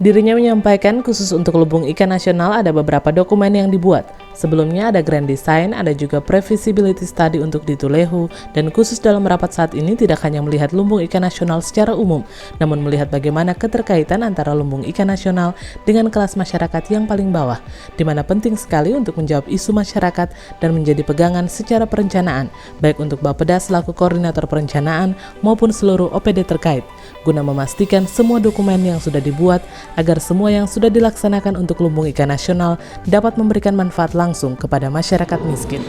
Dirinya menyampaikan khusus untuk Lumbung Ikan Nasional ada beberapa dokumen yang dibuat. Sebelumnya ada Grand Design, ada juga Previsibility Study untuk di Tulehu, dan khusus dalam rapat saat ini tidak hanya melihat Lumbung Ikan Nasional secara umum, namun melihat bagaimana keterkaitan antara Lumbung Ikan Nasional dengan kelas masyarakat yang paling bawah, di mana penting sekali untuk menjawab isu masyarakat dan menjadi pegangan secara perencanaan, baik untuk Bapeda selaku koordinator perencanaan maupun seluruh OPD terkait, guna memastikan semua dokumen yang sudah dibuat agar semua yang sudah dilaksanakan untuk Lumbung Ikan Nasional dapat memberikan manfaat langsung kepada masyarakat miskin.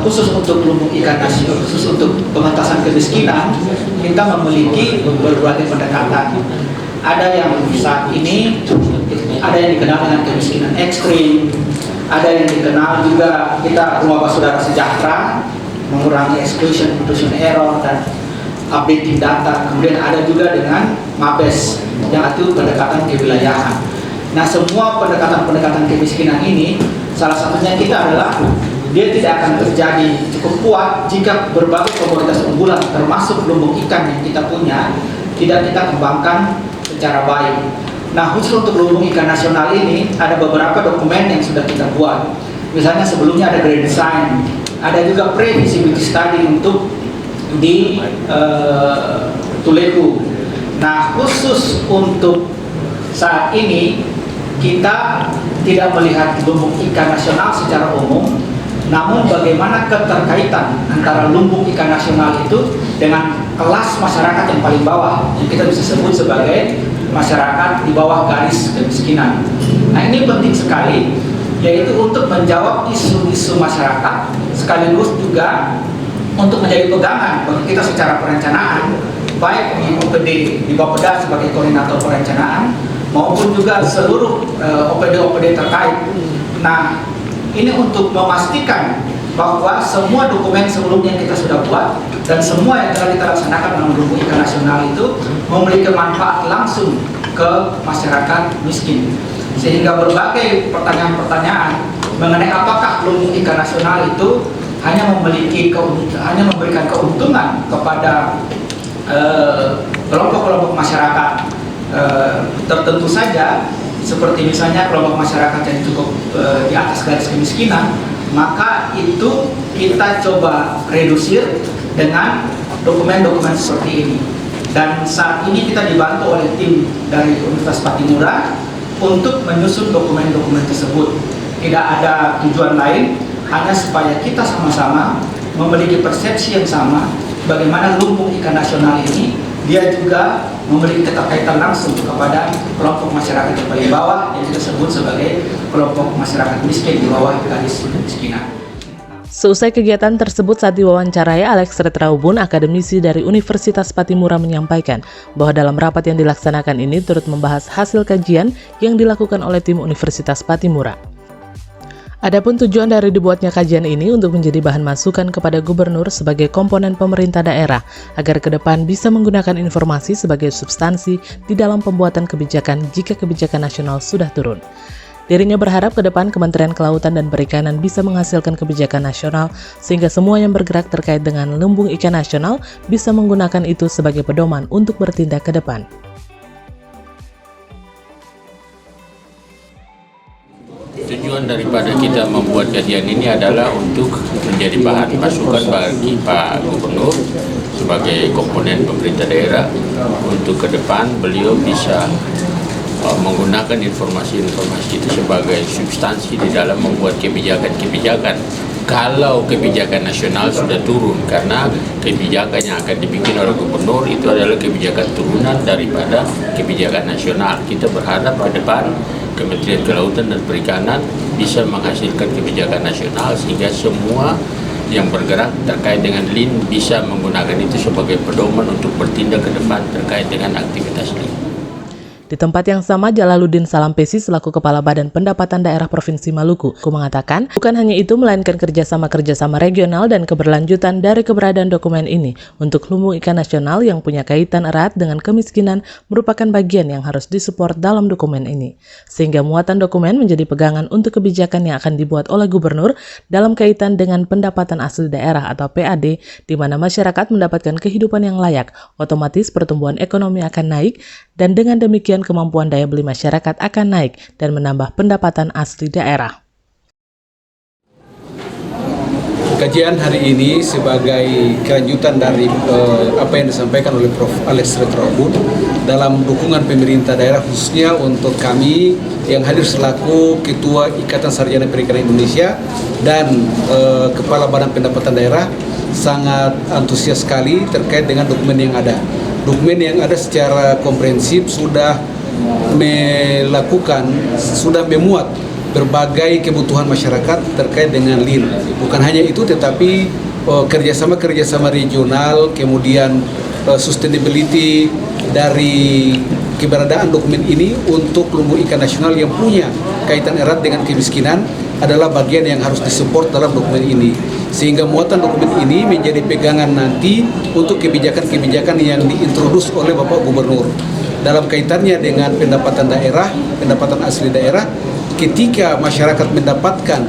Khusus untuk Lumbung Ikan Nasional, khusus untuk pengentasan kemiskinan, kita memiliki berbagai pendekatan. Ada yang saat ini, ada yang dikenal dengan kemiskinan ekstrim, ada yang dikenal juga kita Rumah Saudara Sejahtera, mengurangi exclusion, inclusion error, dan updating data. Kemudian ada juga dengan MABES yang itu pendekatan kewilayahan. Nah, semua pendekatan kemiskinan ini salah satunya kita adalah dia tidak akan terjadi cukup kuat jika berbagai komoditas unggulan termasuk lumbung ikan yang kita punya tidak kita kembangkan secara baik. Nah, khusus untuk Lumbung Ikan Nasional ini ada beberapa dokumen yang sudah kita buat. Misalnya sebelumnya ada Grand Design, ada juga Previsibility Study untuk di Tulehu. Nah, khusus untuk saat ini kita tidak melihat Lumbung Ikan Nasional secara umum, namun bagaimana keterkaitan antara Lumbung Ikan Nasional itu dengan kelas masyarakat yang paling bawah, yang kita bisa sebut sebagai masyarakat di bawah garis kemiskinan. Nah, ini penting sekali, yaitu untuk menjawab isu-isu masyarakat, sekaligus juga untuk menjadi pegangan bagi kita secara perencanaan, baik di OPD di Bapeda sebagai koordinator perencanaan maupun juga seluruh OPD-OPD terkait. Nah, ini untuk memastikan bahwa semua dokumen sebelumnya kita sudah buat dan semua yang telah kita laksanakan dalam Lumbung Ikan Nasional itu memiliki manfaat langsung ke masyarakat miskin, sehingga berbagai pertanyaan-pertanyaan mengenai apakah Lumbung Ikan Nasional itu hanya memberikan keuntungan kepada kelompok-kelompok masyarakat tertentu saja, seperti misalnya kelompok masyarakat yang cukup di atas garis kemiskinan, maka itu kita coba redusir dengan dokumen-dokumen seperti ini. Dan saat ini kita dibantu oleh tim dari Universitas Patimura untuk menyusun dokumen-dokumen tersebut. Tidak ada tujuan lain, hanya supaya kita sama-sama memiliki persepsi yang sama bagaimana Lumbung Ikan Nasional ini dia juga memiliki keterkaitan langsung kepada kelompok masyarakat yang paling bawah yang kita sebut sebagai kelompok masyarakat miskin di bawah garis kemiskinan. Seusai kegiatan tersebut, saat diwawancarai, Alex Retraubun, akademisi dari Universitas Patimura, menyampaikan bahwa dalam rapat yang dilaksanakan ini turut membahas hasil kajian yang dilakukan oleh tim Universitas Patimura. Adapun tujuan dari dibuatnya kajian ini untuk menjadi bahan masukan kepada gubernur sebagai komponen pemerintah daerah agar ke depan bisa menggunakan informasi sebagai substansi di dalam pembuatan kebijakan jika kebijakan nasional sudah turun. Dirinya berharap ke depan Kementerian Kelautan dan Perikanan bisa menghasilkan kebijakan nasional sehingga semua yang bergerak terkait dengan Lumbung Ikan Nasional bisa menggunakan itu sebagai pedoman untuk bertindak ke depan. Tujuan daripada kita membuat kajian ini adalah untuk menjadi bahan masukan bagi Pak Gubernur sebagai komponen pemerintah daerah untuk ke depan beliau bisa menggunakan informasi-informasi itu sebagai substansi di dalam membuat kebijakan-kebijakan. Kalau kebijakan nasional sudah turun, karena kebijakan yang akan dibikin oleh gubernur itu adalah kebijakan turunan daripada kebijakan nasional. Kita berharap ke depan Kementerian Kelautan dan Perikanan bisa menghasilkan kebijakan nasional sehingga semua yang bergerak terkait dengan LIN bisa menggunakan itu sebagai pedoman untuk bertindak ke depan terkait dengan aktivitas LIN. Di tempat yang sama, Jalaluddin Salampesi selaku Kepala Badan Pendapatan Daerah Provinsi Maluku mengatakan, bukan hanya itu melainkan kerjasama regional dan keberlanjutan dari keberadaan dokumen ini untuk Lumbung Ikan Nasional yang punya kaitan erat dengan kemiskinan merupakan bagian yang harus disupport dalam dokumen ini. Sehingga muatan dokumen menjadi pegangan untuk kebijakan yang akan dibuat oleh gubernur dalam kaitan dengan pendapatan asli daerah atau PAD, di mana masyarakat mendapatkan kehidupan yang layak, otomatis pertumbuhan ekonomi akan naik, dan dengan demikian memastikan kemampuan daya beli masyarakat akan naik dan menambah pendapatan asli daerah. Kajian hari ini sebagai kelanjutan dari apa yang disampaikan oleh Prof. Alex Retrobun dalam dukungan pemerintah daerah, khususnya untuk kami yang hadir selaku Ketua Ikatan Sarjana Perikanan Indonesia dan Kepala Badan Pendapatan Daerah, sangat antusias sekali terkait dengan dokumen yang ada. Dokumen yang ada secara komprehensif sudah memuat berbagai kebutuhan masyarakat terkait dengan LIN. Bukan hanya itu, tetapi kerjasama regional, kemudian sustainability dari keberadaan dokumen ini untuk lumbung ikan nasional yang punya kaitan erat dengan kemiskinan adalah bagian yang harus disupport dalam dokumen ini. Sehingga muatan dokumen ini menjadi pegangan nanti untuk kebijakan-kebijakan yang diintrodus oleh Bapak Gubernur. Dalam kaitannya dengan pendapatan daerah, pendapatan asli daerah, ketika masyarakat mendapatkan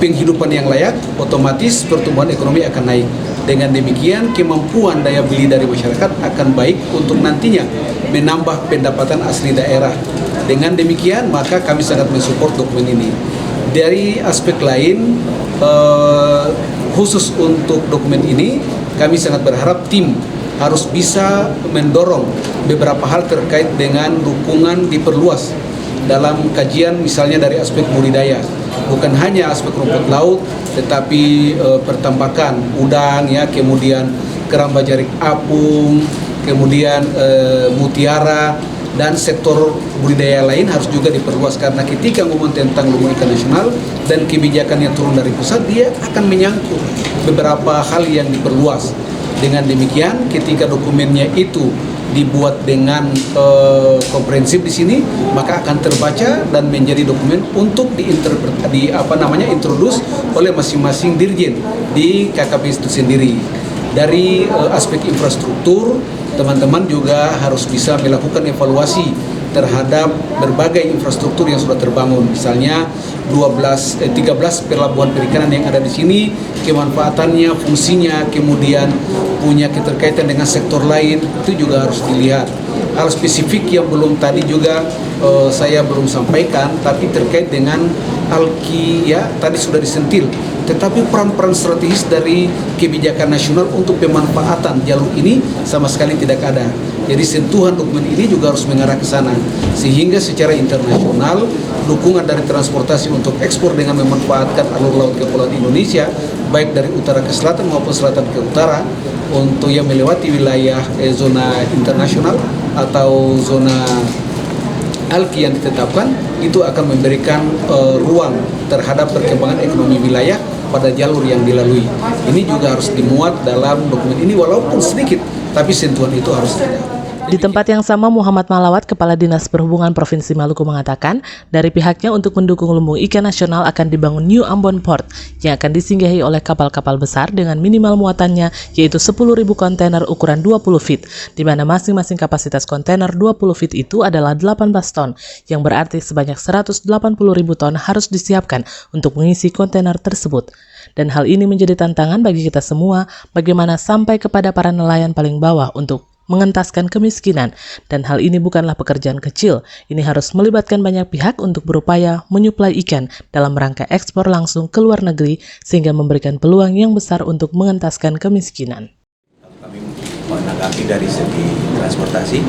penghidupan yang layak, otomatis pertumbuhan ekonomi akan naik. Dengan demikian, kemampuan daya beli dari masyarakat akan baik untuk nantinya menambah pendapatan asli daerah. Dengan demikian, maka kami sangat mensupport dokumen ini. Dari aspek lain, khusus untuk dokumen ini, kami sangat berharap tim harus bisa mendorong beberapa hal terkait dengan dukungan diperluas dalam kajian, misalnya dari aspek budidaya, bukan hanya aspek rumput laut, tetapi pertambakan udang, ya, kemudian keramba jarik apung, kemudian mutiara, dan sektor budidaya lain harus juga diperluas, karena ketika ngomong tentang lumbung ikan nasional dan kebijakan yang turun dari pusat, dia akan menyangkut beberapa hal yang diperluas. Dengan demikian, ketika dokumennya itu dibuat dengan komprehensif di sini, maka akan terbaca dan menjadi dokumen untuk introdus oleh masing-masing dirjen di KKP itu sendiri. Dari aspek infrastruktur, teman-teman juga harus bisa melakukan evaluasi terhadap berbagai infrastruktur yang sudah terbangun. Misalnya 13 pelabuhan perikanan yang ada di sini, kemanfaatannya, fungsinya, kemudian punya keterkaitan dengan sektor lain, itu juga harus dilihat. Hal spesifik yang belum tadi juga saya belum sampaikan, tapi terkait dengan alki, ya, tadi sudah disentil. Tetapi peran-peran strategis dari kebijakan nasional untuk pemanfaatan jalur ini sama sekali tidak ada. Jadi sentuhan dokumen ini juga harus mengarah ke sana, sehingga secara internasional dukungan dari transportasi untuk ekspor dengan memanfaatkan alur laut kepulauan Indonesia, baik dari utara ke selatan maupun selatan ke utara, untuk yang melewati wilayah zona internasional atau zona alki yang ditetapkan, itu akan memberikan ruang terhadap perkembangan ekonomi wilayah pada jalur yang dilalui. Ini juga harus dimuat dalam dokumen ini, walaupun sedikit, tapi sentuhan itu harus ada. Di tempat yang sama, Muhammad Malawat, Kepala Dinas Perhubungan Provinsi Maluku, mengatakan dari pihaknya untuk mendukung lumbung ikan nasional akan dibangun New Ambon Port yang akan disinggahi oleh kapal-kapal besar dengan minimal muatannya yaitu 10.000 kontainer ukuran 20 feet, di mana masing-masing kapasitas kontainer 20 feet itu adalah 18 ton, yang berarti sebanyak 180.000 ton harus disiapkan untuk mengisi kontainer tersebut. Dan hal ini menjadi tantangan bagi kita semua, bagaimana sampai kepada para nelayan paling bawah untuk mengentaskan kemiskinan, dan hal ini bukanlah pekerjaan kecil. Ini harus melibatkan banyak pihak untuk berupaya menyuplai ikan dalam rangka ekspor langsung ke luar negeri, sehingga memberikan peluang yang besar untuk mengentaskan kemiskinan. Kami menanggapi dari segi transportasi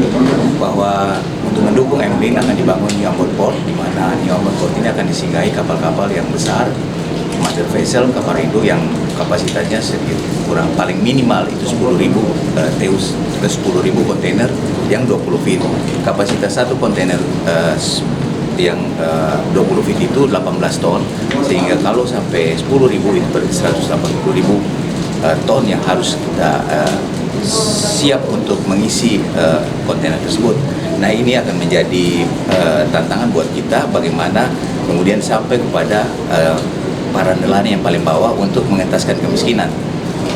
bahwa untuk mendukung MLIN akan dibangun New Ambon Port, di mana New Ambon Port ini akan disinggahi kapal-kapal yang besar, mother vessel, kapal rindu yang kapasitasnya kurang paling minimal itu 10.000 teus ke 10.000 kontainer yang 20 feet. Kapasitas satu kontainer yang 20 feet itu 18 ton, sehingga kalau sampai 10.000 itu berarti 180.000 ton yang harus kita siap untuk mengisi kontainer tersebut. Nah, ini akan menjadi tantangan buat kita bagaimana kemudian sampai kepada para nelayan yang paling bawah untuk mengentaskan kemiskinan.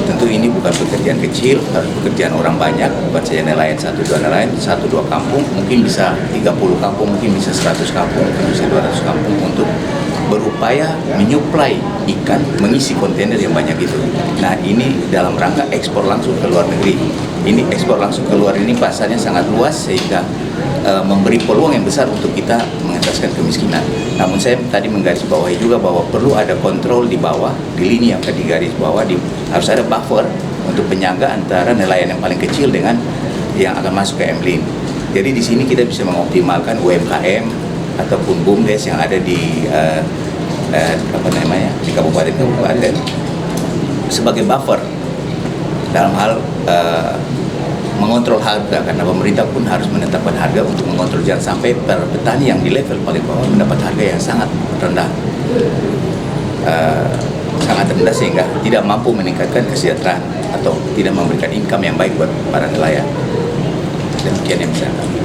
Tentu ini bukan pekerjaan kecil, harus pekerjaan orang banyak, bukan saja nelayan, 1-2 nelayan, 1-2 kampung, mungkin bisa 30 kampung, mungkin bisa 100 kampung, mungkin bisa 200 kampung untuk berupaya menyuplai ikan, mengisi kontainer yang banyak itu. Nah, ini dalam rangka ekspor langsung ke luar negeri. Ini ekspor langsung ke luar ini pasarnya sangat luas, sehingga memberi peluang yang besar untuk kita mengentaskan kemiskinan. Namun saya tadi menggarisbawahi juga bahwa perlu ada kontrol di bawah, di lini yang di garis bawah, harus ada buffer untuk penyangga antara nelayan yang paling kecil dengan yang akan masuk ke MLIN. Jadi di sini kita bisa mengoptimalkan UMKM ataupun BUMDes yang ada di di kabupaten-kabupaten sebagai buffer dalam hal mengontrol harga, karena pemerintah pun harus menetapkan harga untuk mengontrol, jangan sampai petani yang di level paling bawah mendapat harga yang sangat rendah, sehingga tidak mampu meningkatkan kesejahteraan atau tidak memberikan income yang baik buat para nelayan. Demikian yang bisa kami.